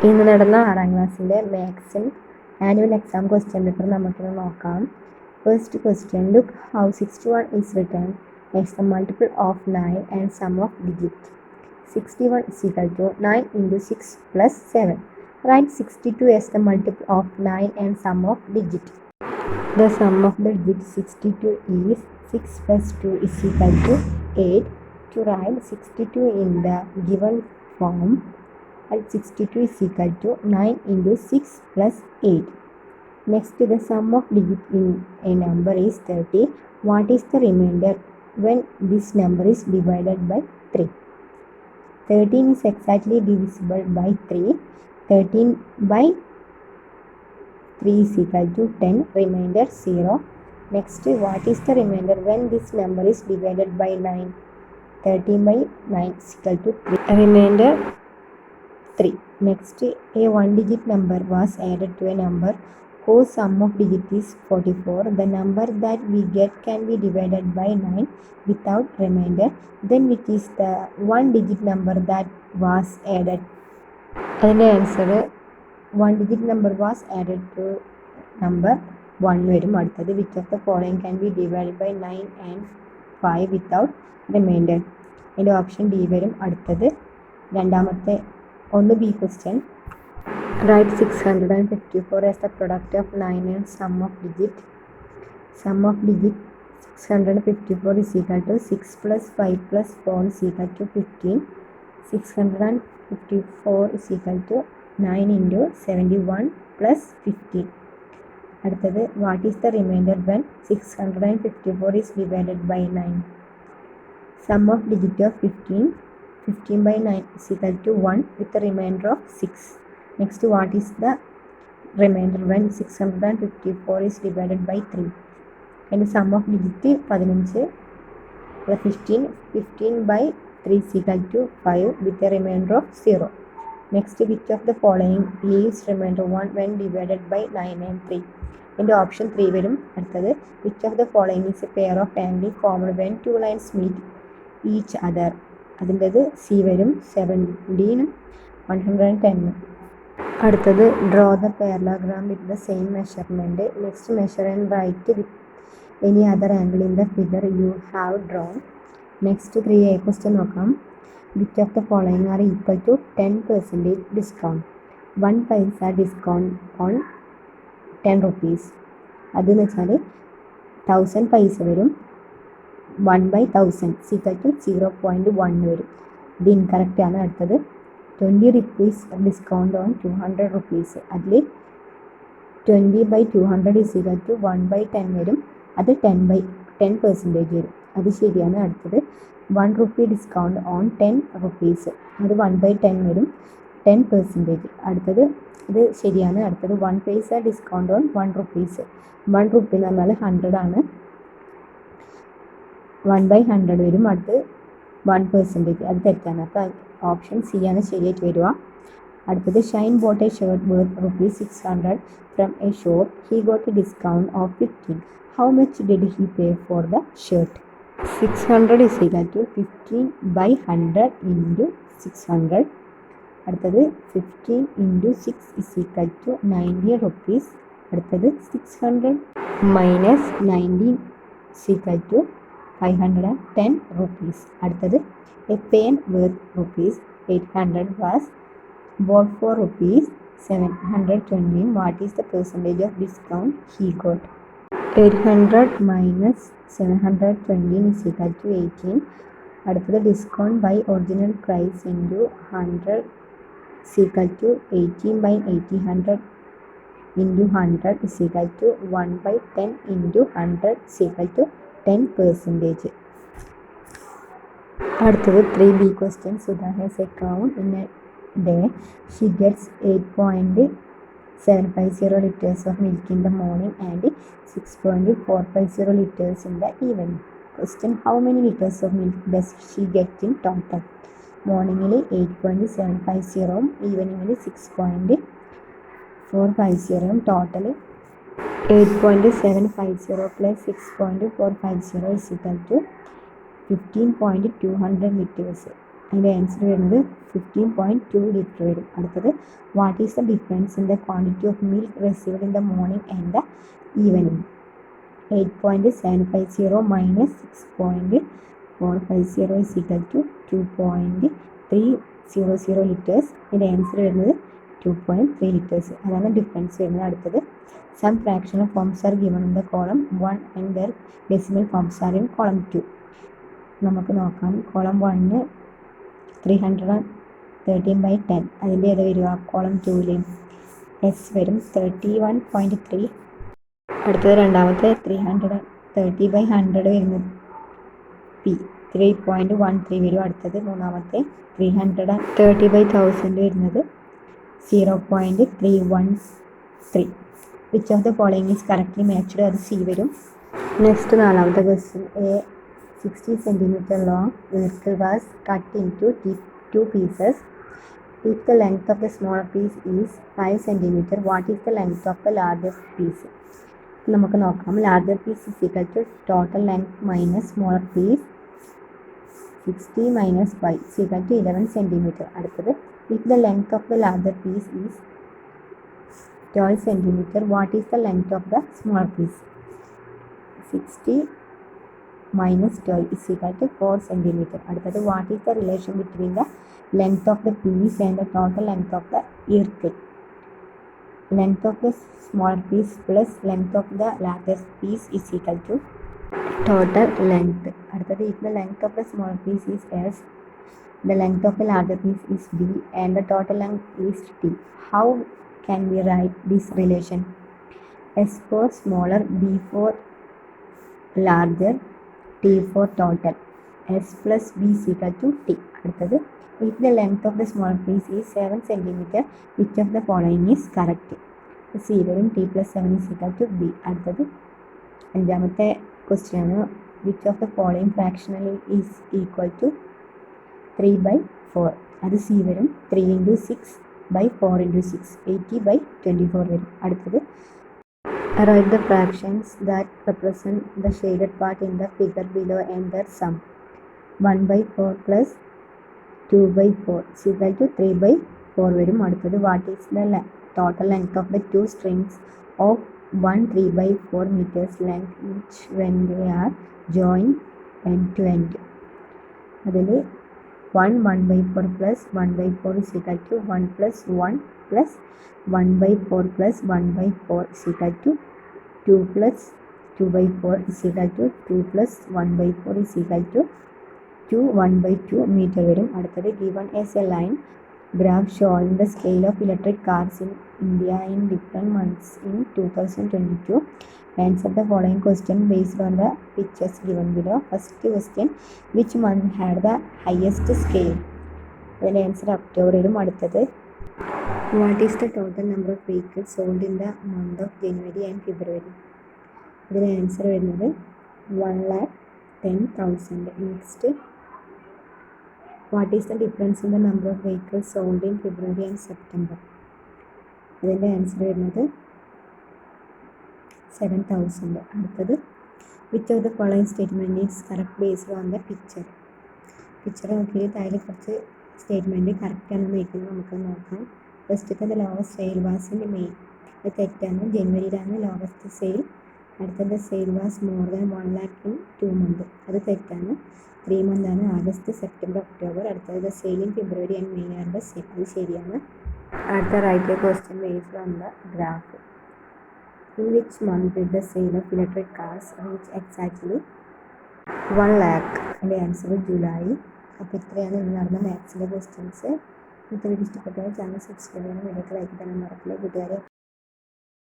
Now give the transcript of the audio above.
ഇന്ന് നടന്ന 6ാം ക്ലാസ്സിൻ്റെ മാത്സിൻ ആനുവൽ എക്സാം ക്വസ്റ്റ്യൻ പേപ്പർ നമുക്കിന്ന് നോക്കാം. First question, look how 61 is written as the multiple of 9 and sum of digit. 61 is equal to 9 into 6 plus 7. Write 62 as the multiple of 9 and sum of digit. The sum of the digit 62 is 6 plus 2 is equal to 8. To write 62 in the given form, 62 is equal to 9 into 6 plus 8. Next, the sum of digit in a number is 30. What is the remainder when this number is divided by 3? 13 is exactly divisible by 3. 13 by 3 is equal to 10. Remainder 0. Next, what is the remainder when this number is divided by 9? 13 by 9 is equal to 3. Remainder 3. Next, a one-digit number was added to a number whose sum of digit is 44. The number that we get can be divided by 9 without remainder. Then which is the one-digit number that was added? അതിൻ്റെ answer one-digit number was added to number 1 വരും. അടുത്തത് which of the following can be divided by 9 and 5 without remainder? അതിൻ്റെ option D വരും. അടുത്തത് രണ്ടാമത്തെ B question. Write 654 as the product of 9 and sum of digit. Sum of digit 654 is equal to 6 plus 5 plus 4 is equal to 15. 654 is equal to 9 into 71 plus 15. അടുത്തത് what is the remainder when 654 is divided by 9? Sum of digit of 15 by 9 is equal to 1 with the remainder of 6. Next, what is the remainder when 654 is divided by 3? And the sum of digit 15 plus 15 by 3 is equal to 5 with the remainder of 0. Next, which of the following leaves remainder 1 when divided by 9 and 3? And option 3 വരും. അടുത്തത് which of the following is a pair of angle formed when two lines meet each other? അതിൻ്റെത് C വരും. 17 110. അടുത്തത് draw the parallelogram with the same measurement. Next measure and write with any other angle in the figure you have drawn. Next 3A question നോക്കാം. Which of the following are equal to 10% discount? 1 പൈസ discount on 10 rupees. അതെന്ന് വെച്ചാൽ 1000 പൈസ വരും. 1/1000 equal to 0.1 വരും. ഇത് incorrect ആണ്. അടുത്തത് 20 റുപ്പീസ് ഡിസ്കൗണ്ട് ഓൺ 200 റുപ്പീസ്. അതിൽ 20/200 ഈസ് ഈക്വൽ ടു 1/10 വരും. അത് 10% വരും. അത് ശരിയാണ്. അടുത്തത് 1 റുപ്പി ഡിസ്കൗണ്ട് ഓൺ 10 റുപ്പീസ്. അത് 1/10 വരും. 10%. അടുത്തത് ഇത് ശരിയാണ്. അടുത്തത് 1 പൈസ ഡിസ്കൗണ്ട് ഓൺ 1 റുപ്പീസ്. 1 റുപ്പി എന്ന് പറഞ്ഞാൽ 100 ആണ്. 1/100 വരും. അടുത്ത് 1%. അത് തെറ്റാണ്. അപ്പോൾ ഓപ്ഷൻ സി ആണ് ശരിയായിട്ട് വരിക. അടുത്തത് Shine boat A shirt worth ₹600 from A shop. He got A discount of 15. How much did he pay for the shirt? 600 is equal to 15/100 into 600. അടുത്തത് 15 into 6 is equal to 90 rupees. അടുത്തത് 600 minus 90 is equal to 510 rupees. അടുത്തത് a pen worth ₹800 was bought for ₹720. What is the percentage of discount he got? 800 minus 720 is equal to 18. അടുത്തത് discount by original price into 100 is equal to 18/80. 100 into 100 is equal to 1/10 into 100 is equal to 10%. അടുത്തത് 3B question. Sudha has a cow. In a day she gets 8.750 liters of milk in the morning and 6.450 liters in the evening. Question, how many liters of milk does she get in total? മോർണിംഗിൽ 8.750, ഈവനിങ്ങിൽ 6.450. Total 8.750 plus 6.450 is equal to 15.200 liters. അതിൻ്റെ answer വരുന്നത് 15.2 litre വരും. അടുത്തത് what is the difference in the quantity of milk received in the morning and the evening? 8.750 minus 6.450 is equal to 2.300 liters. ഇതിൻ്റെ answer വരുന്നത് 2.3 liters. അതാണ് difference വരുന്നത്. അടുത്തത് some fractional forms are given in the column 1 and their decimal forms are in column 2. നമുക്ക് നോക്കാം. Column 1 313/10. അതിൻ്റെ ഏത് വരിക? കോളം 2ൽ എസ് വരും 31.3. അടുത്തത് രണ്ടാമത്തെ 330/100 വരുന്നത് പി 3.13 വരും. അടുത്തത് മൂന്നാമത്തെ 330/1000 വരുന്നത് 0.313. Which of the following is correctly matched? അത് സി വരും. നെക്സ്റ്റ് നാലാമത്തെ question. A 60 centimeter long circle was cut into 2 pieces. If the length of the smaller piece is 5 centimeter, what is the length of the largest piece? നമുക്ക് നോക്കാം. Larger piece is equal to total length minus smaller piece 60 minus 5 is equal to 11 centimeter. അടുത്തത് if the length of the larger piece is 12 centimeter, what is the length of the smaller piece? 60 minus 12 is equal to 4 centimeter. അടുത്തത് what is the relation between the length of the piece and the total length of the circle? Length of the smaller piece plus length of the largest piece is equal to total length. അടുത്തത് if the length of the smaller piece is s, the length of the larger piece is d and the total length is t. How can we write this relation? S for smaller, b for larger, t for total. S plus b is equal to t. അടുത്തത് if the length of the smaller piece is 7 centimeter, which of the following is correct? C വരും. t plus 7 is equal to b. അടുത്തത് അഞ്ചാമത്തെ question ആണ്. which of the following fractional is equal to 3/4? അത് C വരും. 3 into 6/4 into 6 80/24 വരും. അടുത്തത് write the fractions that represent the shaded part in the figure below and their sum. 1/4 plus 2/4 is equal to 3/4 വരും. അടുത്തത് what is the total length of the two strings of 1 3/4 meters length each when they are joined end to end? അതിൽ 1/4 plus 1/4 is equal to 1 plus 1 plus 1/4 plus 1/4 is equal to 2 plus 2/4 is equal to 2 plus 1/4 is equal to 2 1/2 meter വരും. അടുത്തത് given as a line graph showing the scale of electric cars in India in different months in 2022. Answer the following question based on the pictures given below. First question, which month had the highest scale? അതിൻ്റെ answer October വരും. അടുത്തത് what is the total number of vehicles sold in the month of January and February? ഇതിൻ്റെ answer വരുന്നത് 1,10,000. Next what is the difference in the number of vehicles sold in February and September? അതിൻ്റെ answer വരുന്നത് 7,000. അടുത്തത് which of the following statement is correct based on the picture? Picture നോക്കിയിട്ട് താഴെ കുറച്ച് statement കറക്റ്റാണെന്ന് നോക്കുന്നത് നമുക്ക് നോക്കാം. ഫസ്റ്റത്തെ the lowest sale was in May. അത് തെറ്റാണ്. ജനുവരിയിലാണ് ലോവസ്റ്റ് സെയിൽ. അടുത്തത് sale was more than 1 lakh in 2 months. അത് തെറ്റാണ്. 3 months ആണ്. August September October. അടുത്തത് sale in February and May are the same. അത് ശരിയാണ്. അടുത്ത right question based on the graph. In which month did the sale of electric cars reach exactly 1 lakh? അതിൻ്റെ answer July. അപ്പോൾ ഇത്രയാണ് ഇന്ന് നടന്ന മാത്സിൻ്റെ questions. ഇന്നത്തെ വീഡിയോ ഇഷ്ടപ്പെട്ടാൽ ചാനൽ സബ്സ്ക്രൈബ് ചെയ്യാനും വീഡിയോക്ക് ലൈക്ക് ചെയ്യാനും മറക്കില്ല. കൂട്ടുകാരെ